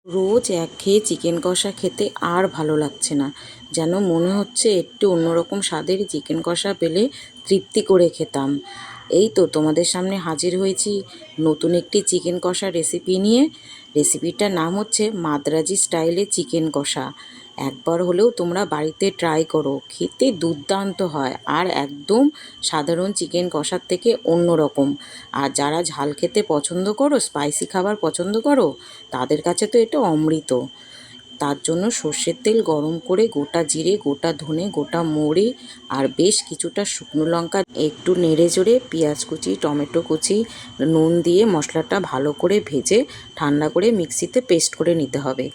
রোজ একঘেয়ে চিকেন কষা খেতে আর ভালো লাগছে না। যেন মনে হচ্ছে একটু অন্যরকম স্বাদের চিকেন কষা পেলে তৃপ্তি করে খেতাম। এই তো তোমাদের সামনে হাজির হয়েছি নতুন একটি চিকেন কষা রেসিপি নিয়ে। রেসিপিটার নাম হচ্ছে মাদ্রাজি স্টাইলে চিকেন কষা। একবার হলেও তোমরা বাড়িতে ট্রাই করো, খেতে দুর্দান্ত হয় আর একদম সাধারণ চিকেন কষার থেকে অন্যরকম। আর যারা ঝাল খেতে পছন্দ করো, স্পাইসি খাবার পছন্দ করো, তাদের কাছে তো এটা অমৃত। তার জন্য সর্ষের তেল গরম করে গোটা জিরে, গোটা ধনে, গোটা মৌরি আর বেশ কিছুটা শুকনো লঙ্কা একটু নেড়ে চড়ে পেঁয়াজ কুচি, টমেটো কুচি, নুন দিয়ে মশলাটা ভালো করে ভেজে ঠান্ডা করে মিক্সিতে পেস্ট করে নিতে হবে।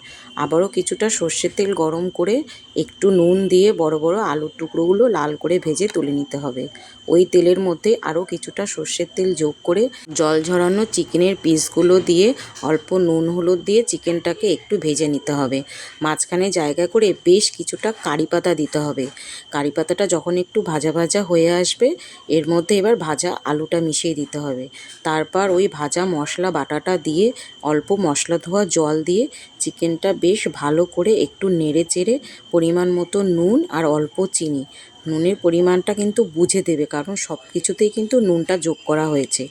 আবারও কিছুটা সর্ষের তেল গরম করে একটু নুন দিয়ে বড় বড় আলুর টুকরোগুলো লাল করে ভেজে তুলে নিতে হবে। ওই তেলের মধ্যে আরও কিছুটা সর্ষের তেল যোগ করে জল ঝরানো চিকেনের পিসগুলো দিয়ে অল্প নুন হলুদ দিয়ে চিকেনটাকে একটু ভেজে নিতে হবে। মাঝখানে জায়গা করে বেশ কিছুটা কারি পাতা দিতে হবে। কারি পাতাটা যখন একটু ভাজা ভাজা হয়ে আসবে, এর মধ্যে এবার ভাজা আলুটা মিশিয়ে দিতে হবে। তারপর ওই ভাজা মশলা বাটাটা দিয়ে অল্প মশলা ধোয়া জল দিয়ে চিকেনটা বেশ ভালো করে একটু নেড়ে চেড়ে পরিমাণ মতো নুন আর অল্প চিনি, নুনের পরিমাণটা কিন্তু বুঝে দেবে, কারণ সব কিছুতেই কিন্তু নুনটা যোগ করা হয়েছে।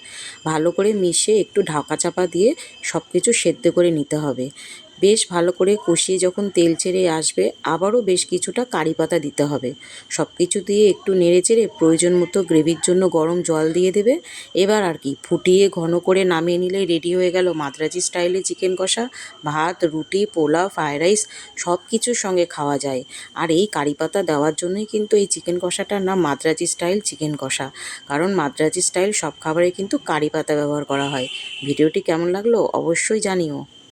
ভালো করে মিশিয়ে একটু ঢাকা চাপা দিয়ে সব কিছু সেদ্ধ করে নিতে হবে। বেশ ভালো করে কষিয়ে যখন তেল ছেড়ে আসবে, আবারও বেশ কিছুটা কারি পাতা দিতে হবে। সব কিছু দিয়ে একটু নেড়ে চেড়ে প্রয়োজন মতো গ্রেভির জন্য গরম জল দিয়ে দেবে। এবার আর কি, ফুটিয়ে ঘন করে নামিয়ে নিলেই রেডি হয়ে গেল মাদ্রাজি স্টাইলে চিকেন কষা। ভাত, রুটি, পোলাও, ফ্রায়েড রাইস সব কিছুর সঙ্গে খাওয়া যায়। আর এই কারি পাতা দেওয়ার জন্যই কিন্তু এই চিকেন কষাটার নাম মাদ্রাজি স্টাইল চিকেন কষা, কারণ মাদ্রাজি স্টাইল সব খাবারে কিন্তু কারি পাতা ব্যবহার করা হয়। ভিডিওটি কেমন লাগলো অবশ্যই জানিও।